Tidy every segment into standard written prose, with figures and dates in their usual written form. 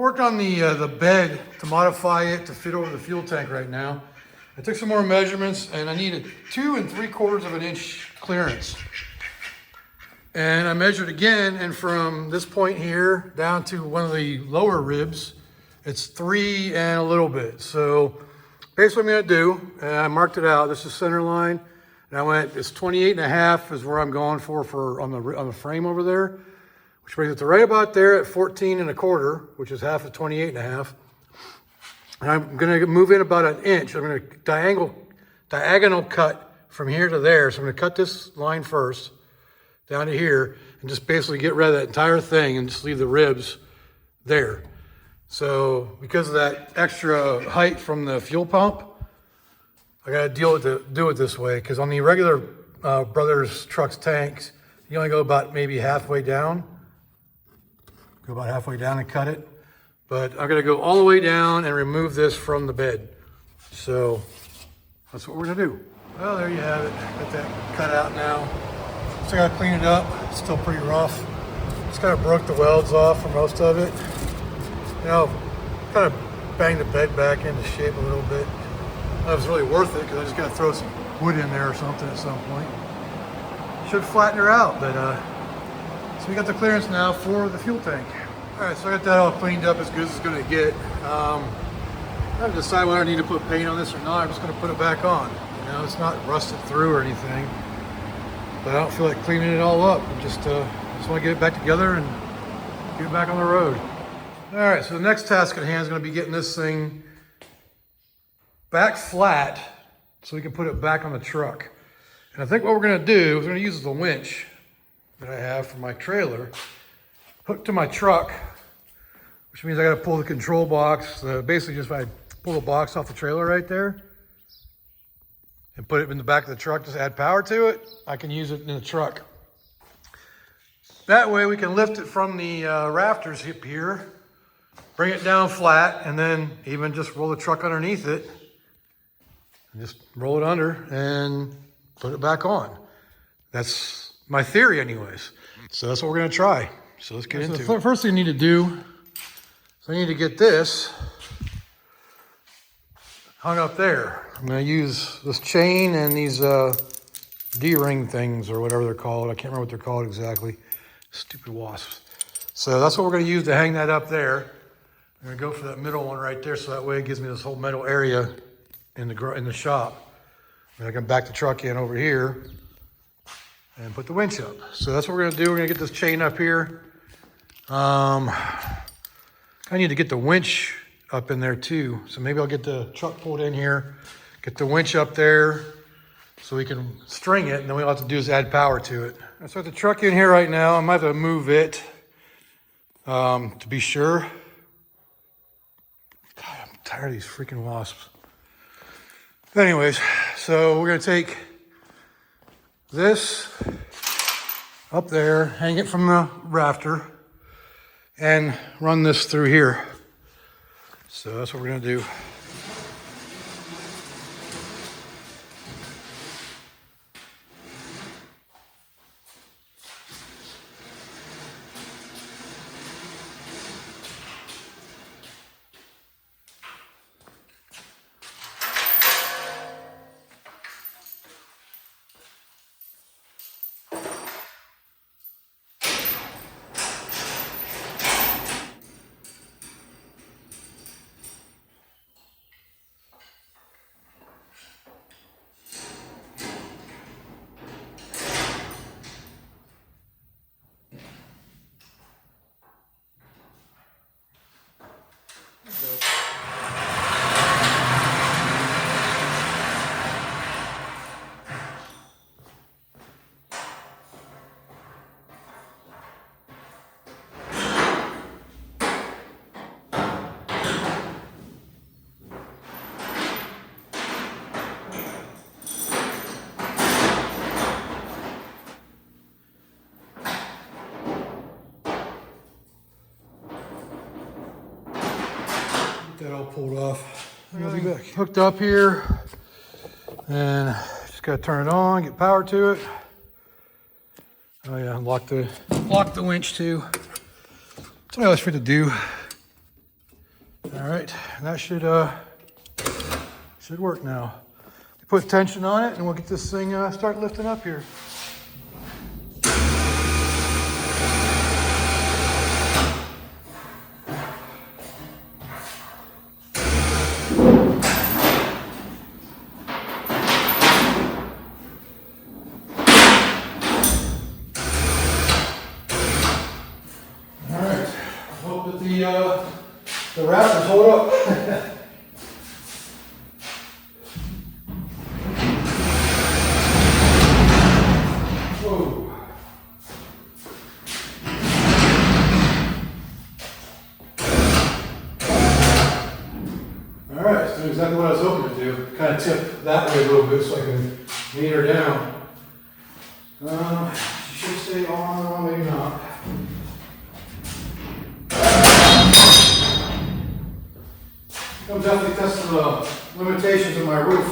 working on the bed to modify it to fit over the fuel tank right now. I took some more measurements and I needed 2 3/4 of an inch clearance. And I measured again, and from this point here down to one of the lower ribs, it's 3 and a little bit. So basically what I'm gonna do, and I marked it out, this is center line, and I went, it's 28.5 is where I'm going for on the frame over there, which brings it to right about there at 14 1/4, which is half of 28.5. And I'm gonna move in about an inch. I'm gonna diagonal cut from here to there. So I'm gonna cut this line first, down to here, and just basically get rid of that entire thing and just leave the ribs there. So because of that extra height from the fuel pump, I gotta do it this way, because on the regular Brothers Trucks tanks, you only go about maybe halfway down. Go about halfway down and cut it. But I'm gonna go all the way down and remove this from the bed. So that's what we're gonna do. Well, there you have it. Got that cut out now. So I gotta clean it up. It's still pretty rough. Just kind of broke the welds off for most of it. You know, kind of banged the bed back into shape a little bit. That was really worth it because I just gotta throw some wood in there or something at some point. Should flatten her out, but so we got the clearance now for the fuel tank. All right, so I got that all cleaned up as good as it's gonna get. I haven't decided whether I need to put paint on this or not. I'm just gonna put it back on. You know, it's not rusted through or anything. But I don't feel like cleaning it all up. I just want to get it back together and get it back on the road. All right, so the next task at hand is going to be getting this thing back flat so we can put it back on the truck. And I think what we're going to do is we're going to use the winch that I have for my trailer hooked to my truck, which means I got to pull the control box. Basically, just if I pull the box off the trailer right there and put it in the back of the truck, just add power to it, I can use it in the truck. That way we can lift it from the rafters up here, bring it down flat, and then even just roll the truck underneath it, and just roll it under and put it back on. That's my theory anyways. So that's what we're gonna try. So let's get into it. The first thing I need to do is I need to get this hung up there. I'm gonna use this chain and these D-ring things or whatever they're called. I can't remember what they're called exactly. Stupid wasps. So that's what we're gonna use to hang that up there. I'm gonna go for that middle one right there, so that way it gives me this whole metal area in the shop. And I can back the truck in over here and put the winch up. So that's what we're gonna do. We're gonna get this chain up here. I need to get the winch up in there too. So maybe I'll get the truck pulled in here, get the winch up there so we can string it, and then all we have to do is add power to it. So I have the truck in here right now. I might have to move it to be sure. God, I'm tired of these freaking wasps. But anyways, so we're gonna take this up there, hang it from the rafter, and run this through here. So that's what we're gonna do. That all pulled off. I'll be back. Hooked up here, and just gotta turn it on, get power to it. Oh yeah, lock the winch too. That's what I always forget to do. All right, and that should work now. Put tension on it and we'll get this thing start lifting up here. All right, hope that the rafters hold up. Alright, so exactly what I was hoping to do. Kind of tip that way a little bit so I can lean her down. She should stay on, maybe not. I'm definitely testing the limitations of my roof.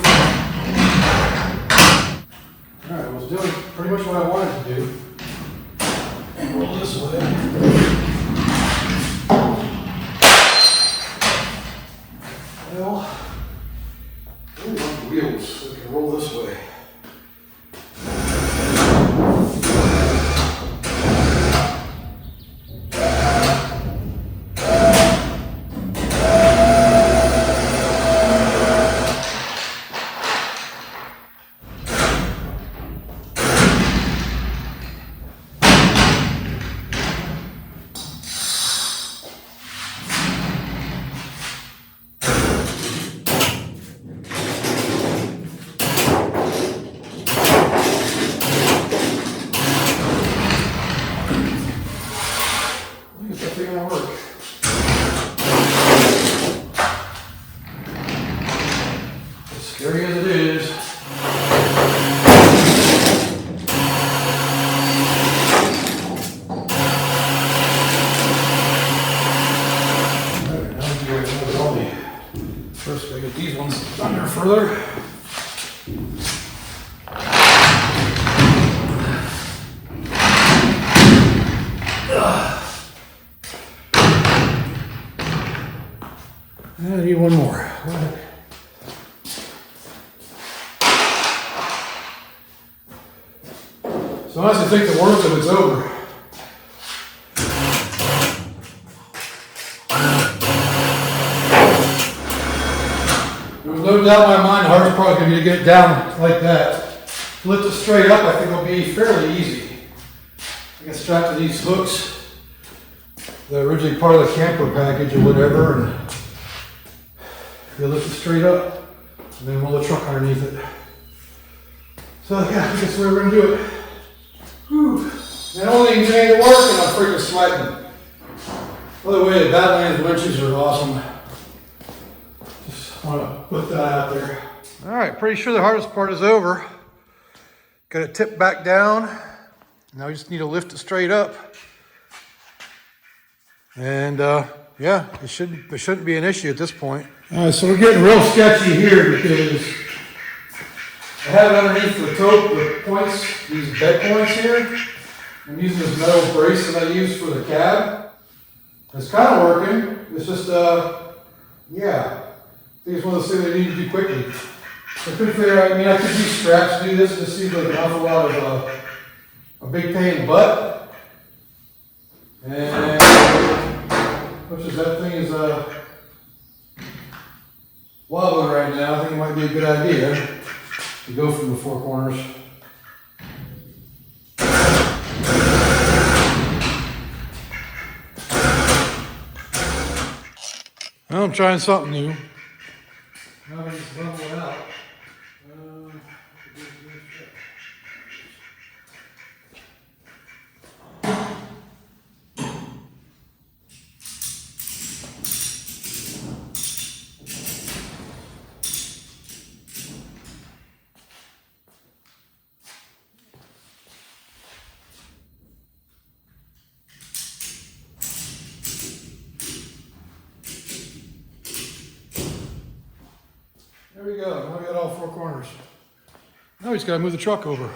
Alright, I was doing pretty much what I wanted to do. And roll this way. Well, I really want the wheels so I can roll this way. Scary as it is. First, I get these ones under further. I need one more. So honestly, I think the worst of it's over. There was no doubt in my mind the hardest part is going to be to get it down like that. To lift it straight up, I think it'll be fairly easy. I can strap to these hooks. They're originally part of the camper package or whatever, and you lift it straight up, and then roll the truck underneath it. So yeah, I guess we're going to do it. Whew. And only thing made it work, and I'm freaking sweating. By the way, the Badlands winches are awesome. Just want to put that out there. All right, pretty sure the hardest part is over. Got it tipped back down. Now we just need to lift it straight up. And yeah, it shouldn't be an issue at this point. All right, so we're getting real sketchy here because I have it underneath the points, these bed points here. I'm using this metal brace that I use for the cab. It's kind of working. It's just, yeah. I think it's one of those things I need to do quickly. I couldn't figure out, I mean, I could use straps to do this. It just seems like an awful lot of a big pain in the butt. And much as that thing is wobbling right now, I think it might be a good idea to go from the four corners. Well, I'm trying something new. Now I just level it out. There we go. Now we got all four corners. Now we just got to move the truck over.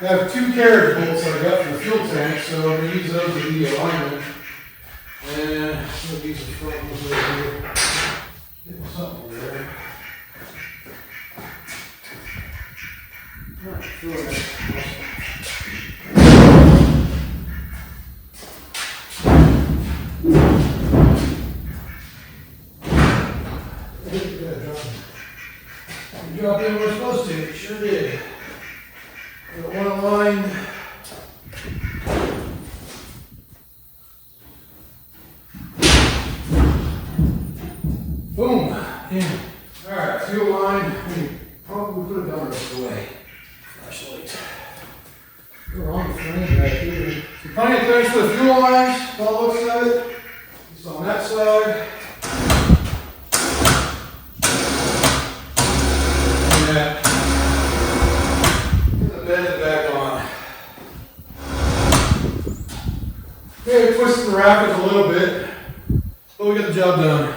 I have 2 carriage bolts that I got from the fuel tank, so I'm going to use those to be alignment. And I'm going to use the front ones right here. Get something there. Not sure that's Drop in where we're supposed to. It sure did. Got one aligned. Boom. In. Alright, 2 aligned. Probably put it down the rest of the way. Flashlight. We're on the frame back here. So plenty of clearance for the fuel lines. All looks at it. Just on that side. Get the bed back on. Okay, twisting the rapids a little bit, but we got the job done.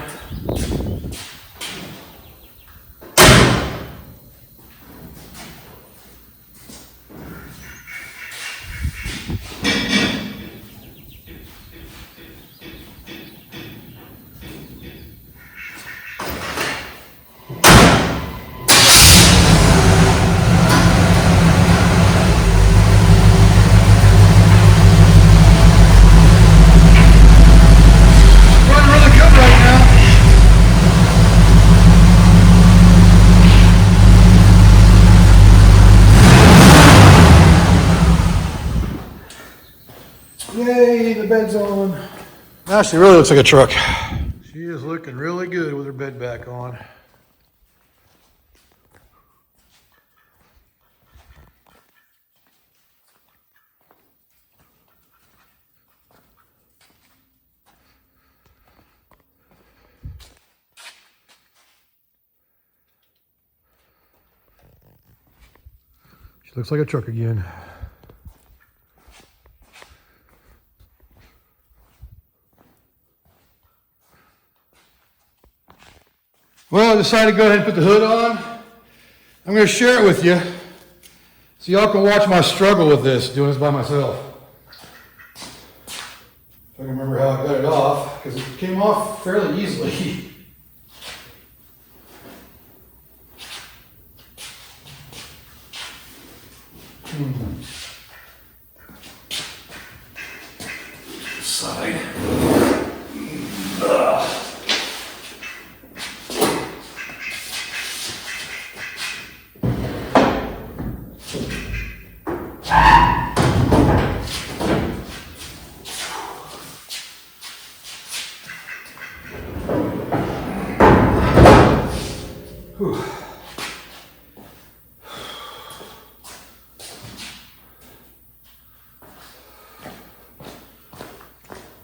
Yay, the bed's on. Now she really looks like a truck. She is looking really good with her bed back on. She looks like a truck again. Well, I decided to go ahead and put the hood on. I'm going to share it with you so y'all can watch my struggle with this, doing this by myself. If I can remember how I got it off, because it came off fairly easily. Side.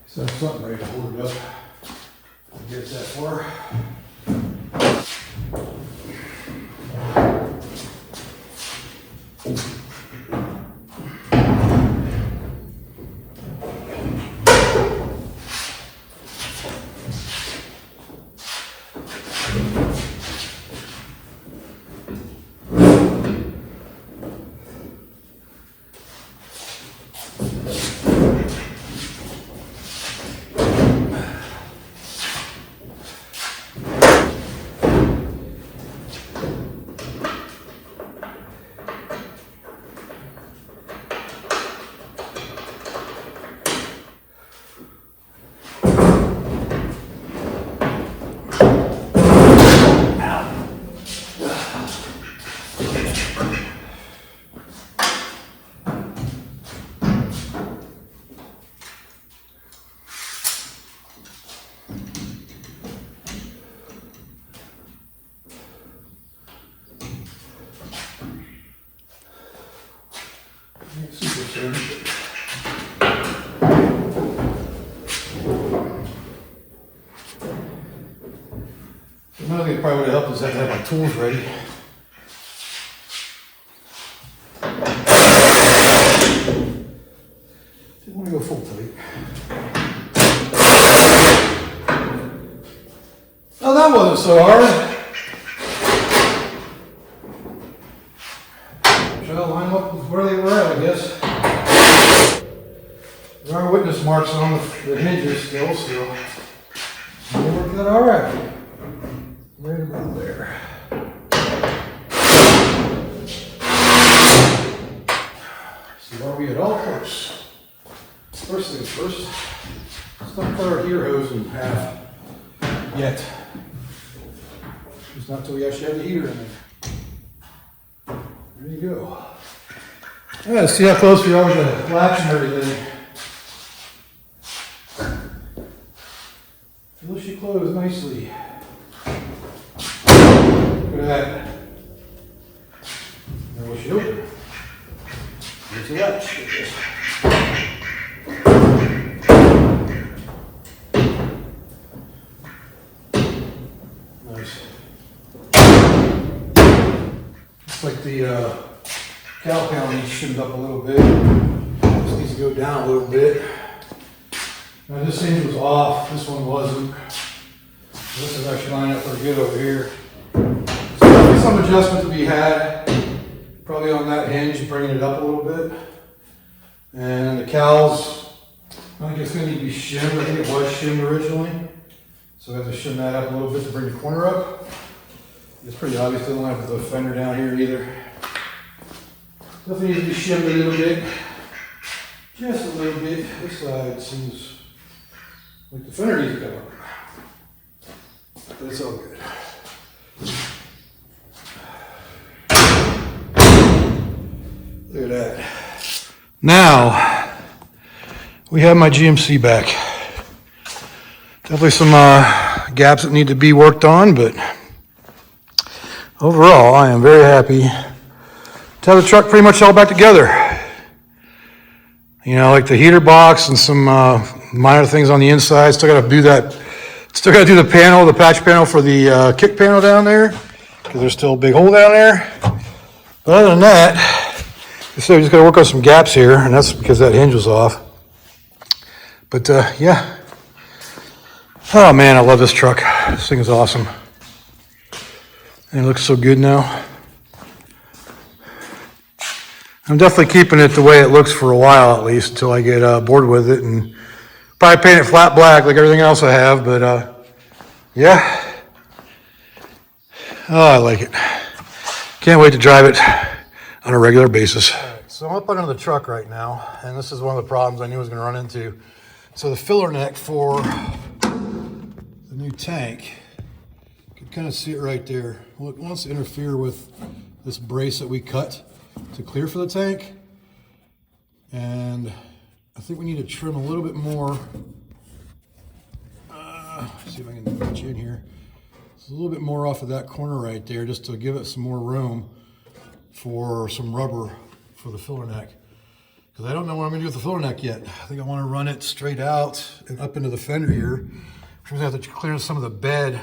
So something ready to hold it up. Get that far. Another thing that probably would have helped is I have my tools ready. Didn't want to go full tight. Oh, that wasn't so hard. Try to line line up with where they were at, I guess. There are witness marks on the hinges still, so they worked out all right. Right about there. So are we at all close? First things first, let's not cut our heater hose in half yet. It's not until we actually have the heater in there. There you go. Yeah, see how close we are with the latch and everything. Feels she closed nicely. Look at that. Now we should open. Here's the latch. Nice. Looks like the cow pound needs shimmed up a little bit. This needs to go down a little bit. Now this hinge was off, this one wasn't. This is actually lining up pretty good over here. So there's some adjustment to be had, probably on that hinge, bringing it up a little bit. And the cowls, I think it's going to need to be shimmed. I think it was shimmed originally. So I have to shim that up a little bit to bring the corner up. It's pretty obvious, they don't have the fender down here either. Definitely needs to be shimmed a little bit. Just a little bit. This side seems like the fender needs to come up. But it's all good. Look at that. Now, we have my GMC back. Definitely some gaps that need to be worked on, but overall, I am very happy to have the truck pretty much all back together. You know, like the heater box and some minor things on the inside. Still got to do that. Still got to do the panel, the patch panel for the kick panel down there, because there's still a big hole down there. But other than that, so we just got to work on some gaps here, and that's because that hinge was off. But yeah. Oh man, I love this truck. This thing is awesome. And it looks so good now. I'm definitely keeping it the way it looks for a while, at least, until I get bored with it, and probably paint it flat black like everything else I have, but yeah. Oh, I like it. Can't wait to drive it on a regular basis. All right, so I'm up under the truck right now, and this is one of the problems I knew I was going to run into. So the filler neck for the new tank, you can kind of see it right there. Well, it wants to interfere with this brace that we cut to clear for the tank, and I think we need to trim a little bit more. See if I can get you in here. It's a little bit more off of that corner right there, just to give it some more room for some rubber for the filler neck. Because I don't know what I'm going to do with the filler neck yet. I think I want to run it straight out and up into the fender here. I'm going to have to clear some of the bed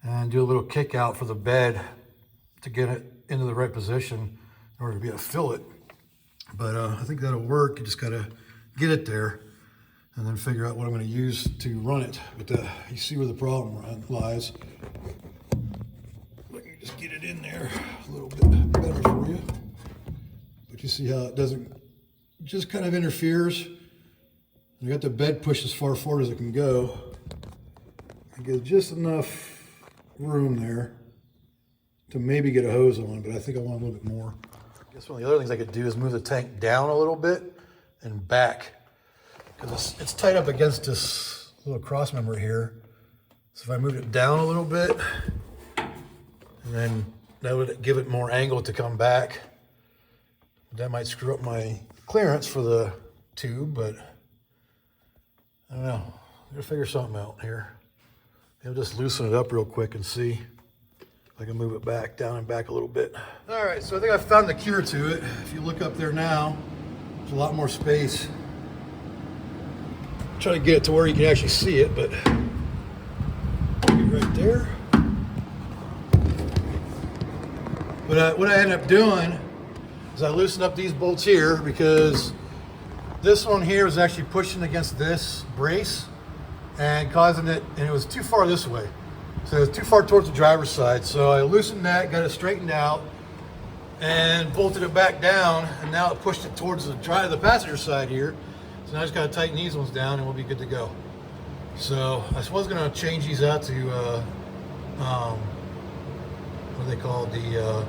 and do a little kick out for the bed to get it into the right position in order to be able to fill it. But I think that'll work. You just got to get it there and then figure out what I'm going to use to run it. But you see where the problem lies. Let me just get it in there a little bit better for you. But you see how it doesn't, just kind of interferes. I got the bed pushed as far forward as it can go. I get just enough room there to maybe get a hose on, but I think I want a little bit more. I guess one of the other things I could do is move the tank down a little bit and back, because it's tight up against this little cross member here. So if I moved it down a little bit, and then that would give it more angle to come back. That might screw up my clearance for the tube, but I don't know. I'm gonna figure something out here. I'll just loosen it up real quick and see if I can move it back, down and back a little bit. All right, so I think I found the cure to it. If you look up there now, there's a lot more space. Try to get it to where you can actually see it, but right there. But what I ended up doing is I loosened up these bolts here, because this one here is actually pushing against this brace and causing it, and it was too far this way. So it was too far towards the driver's side. So I loosened that, got it straightened out, and bolted it back down, and now it pushed it towards the passenger side here. So now I just got to tighten these ones down and we'll be good to go. So I was going to change these out to what are they called, the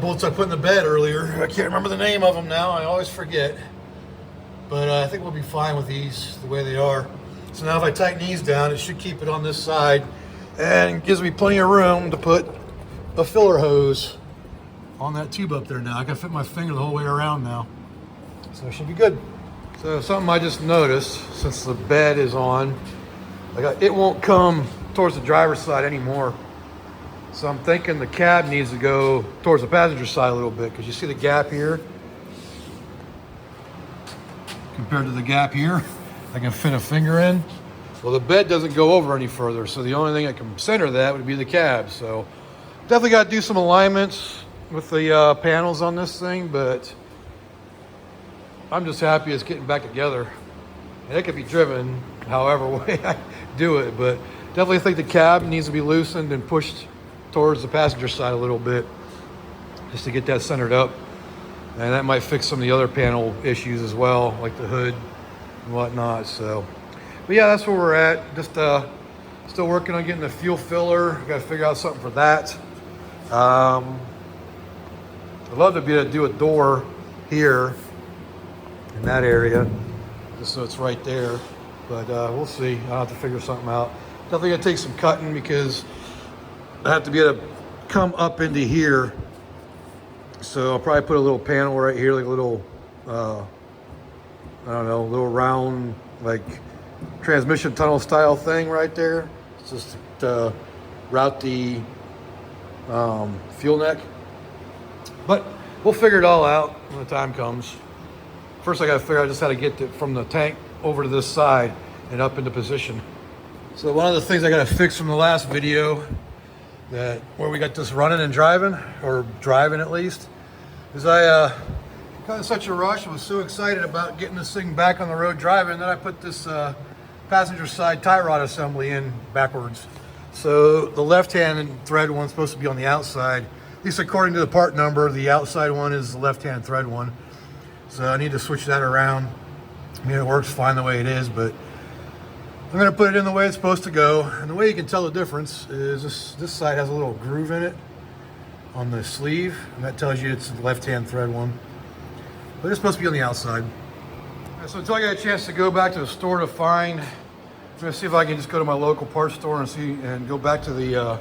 bolts I put in the bed earlier. I can't remember the name of them now, I always forget, but I think we'll be fine with these the way they are. So now if I tighten these down, it should keep it on this side and gives me plenty of room to put a filler hose on that tube up there. Now I can fit my finger the whole way around now, so it should be good. So something I just noticed, since the bed is on, it won't come towards the driver's side anymore. So I'm thinking the cab needs to go towards the passenger side a little bit, because you see the gap here compared to the gap here. I can fit a finger in. Well, the bed doesn't go over any further, so the only thing that can center that would be the cab. So definitely got to do some alignments with the panels on this thing, but I'm just happy it's getting back together. And it could be driven however way I do it, but definitely think the cab needs to be loosened and pushed towards the passenger side a little bit, just to get that centered up. And that might fix some of the other panel issues as well, like the hood and whatnot. So, but yeah, that's where we're at. Just still working on getting the fuel filler. Got to figure out something for that. I'd love to be able to do a door here in that area, just so it's right there. But we'll see. I'll have to figure something out. Definitely gonna take some cutting, because I have to be able to come up into here. So I'll probably put a little panel right here, like a little, I don't know, little round, like transmission tunnel style thing right there. It's just to route the fuel neck. But we'll figure it all out when the time comes. First, I got to figure out just how to get it from the tank over to this side and up into position. So one of the things I got to fix from the last video, where we got this running and driving, or driving at least, is I got in such a rush. I was so excited about getting this thing back on the road driving that I put this passenger side tie rod assembly in backwards. So the left-hand thread one's supposed to be on the outside. At least according to the part number, the outside one is the left-hand thread one. So I need to switch that around. I mean, it works fine the way it is, but I'm gonna put it in the way it's supposed to go. And the way you can tell the difference is this side has a little groove in it on the sleeve, and that tells you it's the left-hand thread one. But it's supposed to be on the outside. So until I get a chance to go back to the store to find, I'm gonna see if I can just go to my local parts store and go back to the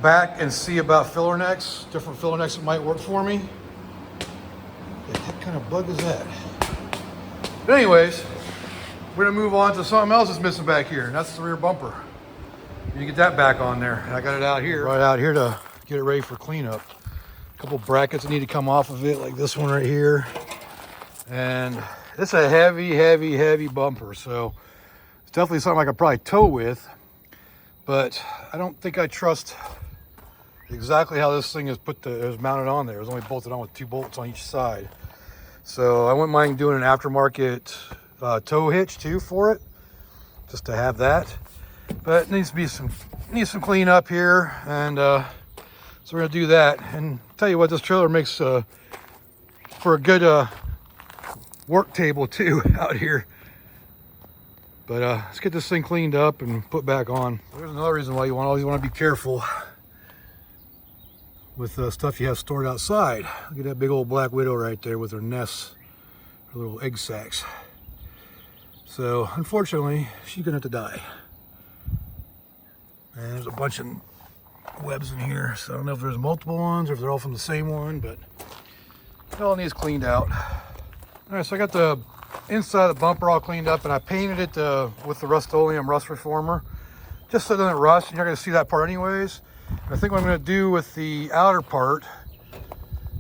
back and see about filler necks, different filler necks that might work for me. What kind of bug is that? But anyways, we're gonna move on to something else that's missing back here, and that's the rear bumper. You get that back on there. And I got it out here, right out here to get it ready for cleanup. A couple brackets that need to come off of it, like this one right here. And it's a heavy bumper, so it's definitely something I could probably tow with, but I don't think I trust exactly how this thing is mounted on there. It was only bolted on with 2 bolts on each side. So I wouldn't mind doing an aftermarket tow hitch too for it, just to have that. But it needs some cleanup here, and so we're gonna do that. And tell you what, this trailer makes for a good work table too out here. But let's get this thing cleaned up and put back on. There's another reason why you always want to be careful with stuff you have stored outside. Look at that big old black widow right there with her nests, her little egg sacs. So unfortunately, she's gonna have to die. And there's a bunch of webs in here, so I don't know if there's multiple ones or if they're all from the same one, but it all needs cleaned out. All right, so I got the inside of the bumper all cleaned up, and I painted it with the Rust-Oleum rust reformer, just so it doesn't rust. You're not gonna see that part anyways. I think what I'm gonna do with the outer part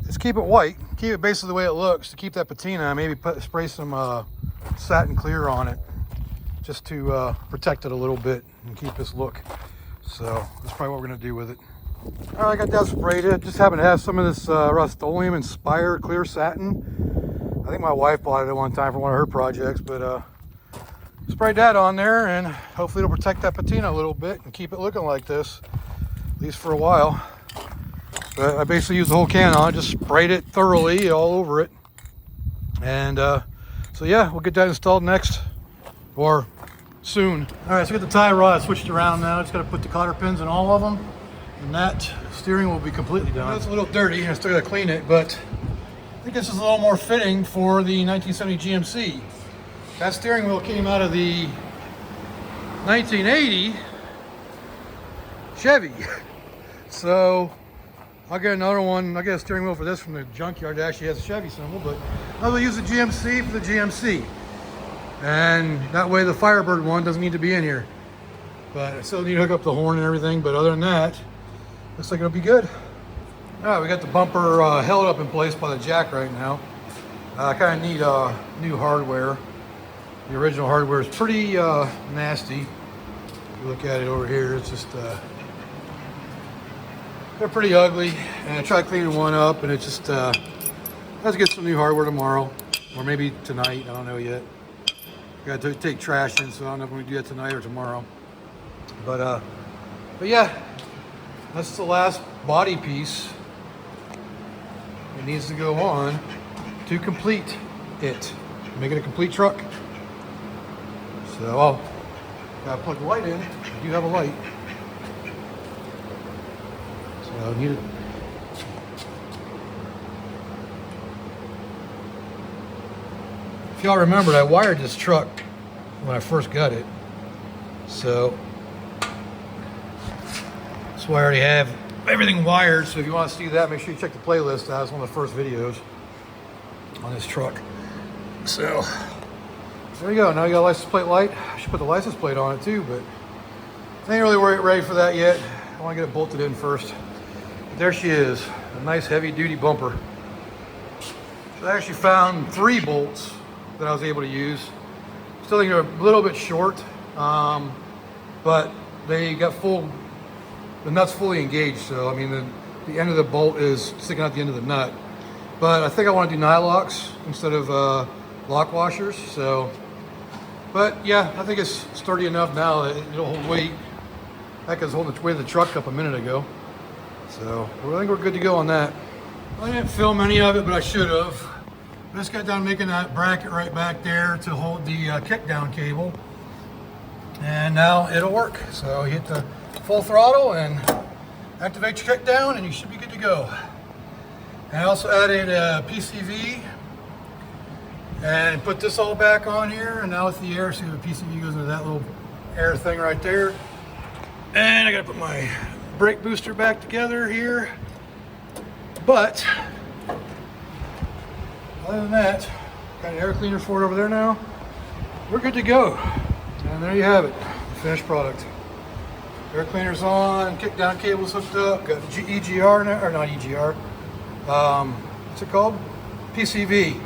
is keep it white, keep it basically the way it looks, to keep that patina, maybe spray some satin clear on it, just to protect it a little bit and keep this look. So that's probably what we're gonna do with it. All right, I got that sprayed. It just happened to have some of this Rust-Oleum Inspire clear satin. I think my wife bought it at one time for one of her projects, but sprayed that on there, and hopefully it'll protect that patina a little bit and keep it looking like this, at least for a while. But I basically used the whole can on it, just sprayed it thoroughly all over it. And so yeah, we'll get that installed next, or soon. All right, so we got the tie rod switched around now. Just got to put the cotter pins in all of them, and that steering will be completely done. It's a little dirty, I still got to clean it, but I think this is a little more fitting for the 1970 GMC. That steering wheel came out of the 1980 Chevy. So I'll get another one. I'll get a steering wheel for this from the junkyard that actually has a Chevy symbol, but I will use the GMC for the GMC. And that way the Firebird one doesn't need to be in here. But I still need to hook up the horn and everything, but other than that, looks like it'll be good. All right, we got the bumper held up in place by the jack right now. I kind of need new hardware. The original hardware is pretty nasty. If you look at it over here, it's just, they're pretty ugly. And I tried cleaning one up, and it just, let's get some new hardware tomorrow, or maybe tonight, I don't know yet. Got to take trash in, so I don't know if we're gonna do that tonight or tomorrow. But yeah, that's the last body piece. It needs to go on to complete it, make it a complete truck. So I'll gotta plug the light in. I do have a light, so I need it. If y'all remember, I wired this truck when I first got it, so that's why I already have everything wired. So if you want to see that, make sure you check the playlist out. It's one of the first videos on this truck. So there you go. Now you got a license plate light. I should put the license plate on it too, but I ain't really ready for that yet. I want to get it bolted in first. But there she is, a nice heavy duty bumper. So I actually found 3 bolts that I was able to use. Still think they're a little bit short, but they got the nut's fully engaged. So I mean, the end of the bolt is sticking out the end of the nut. But I think I want to do nylocks instead of lock washers. So, but yeah, I think it's sturdy enough now that it'll hold weight. Heck, I was holding the weight of the truck up a minute ago. So I think we're good to go on that. I didn't film any of it, but I should have. I just got done making that bracket right back there to hold the kickdown cable. And now it'll work. So you hit the full throttle and activate your kickdown and you should be good to go. And I also added a PCV and put this all back on here. And now with the air, see the PCV goes into that little air thing right there. And I gotta put my brake booster back together here. But other than that, got an air cleaner for it over there now. We're good to go. And there you have it, the finished product. Air cleaner's on, kickdown cable's hooked up, got EGR now, or not EGR. What's it called? PCV.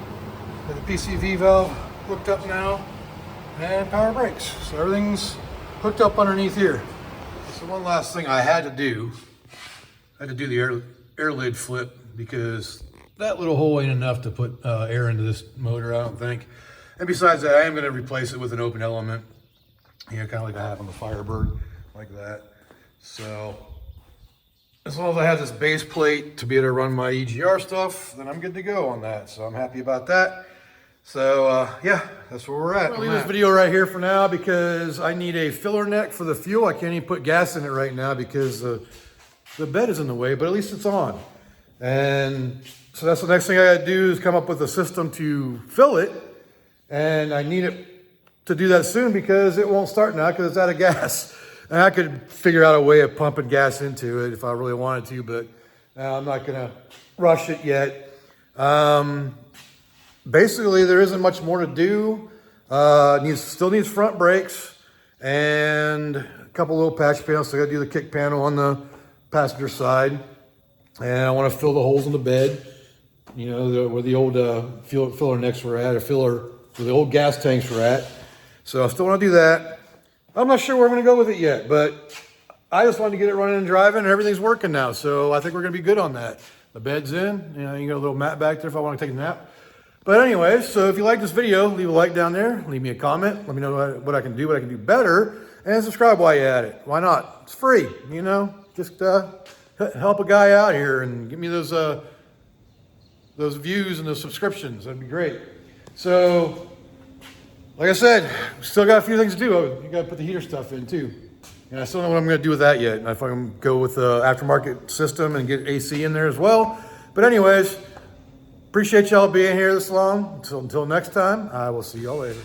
Got the PCV valve hooked up now, and power brakes. So everything's hooked up underneath here. So one last thing I had to do the air lid flip, because that little hole ain't enough to put air into this motor, I don't think. And besides that, I am going to replace it with an open element, you know, kind of like I have on the Firebird, like that. So as long as I have this base plate to be able to run my EGR stuff, then I'm good to go on that. So I'm happy about that. So yeah, that's where we're at. I'm gonna leave this video right here for now because I need a filler neck for the fuel. I can't even put gas in it right now because the bed is in the way, but at least it's on. And so that's the next thing I gotta do, is come up with a system to fill it. And I need it to do that soon because it won't start now because it's out of gas. And I could figure out a way of pumping gas into it if I really wanted to, but I'm not gonna rush it yet. Basically, there isn't much more to do. Still needs front brakes and a couple little patch panels. So I gotta do the kick panel on the passenger side. And I wanna fill the holes in the bed, you know, where the old filler necks were at, where the old gas tanks were at. So I still wanna do that. I'm not sure where I'm gonna go with it yet, but I just wanted to get it running and driving, and everything's working now. So I think we're gonna be good on that. The bed's in, you know, you got a little mat back there if I wanna take a nap. But anyways, so if you like this video, leave a like down there, leave me a comment, let me know what I can do better, and subscribe while you're at it. Why not? It's free, you know, just help a guy out here and give me those views and those subscriptions. That'd be great. So, like I said, still got a few things to do. Oh, you got to put the heater stuff in too. And I still don't know what I'm going to do with that yet. If I can go with the aftermarket system and get AC in there as well. But anyways, appreciate y'all being here this long. Until next time, I will see y'all later.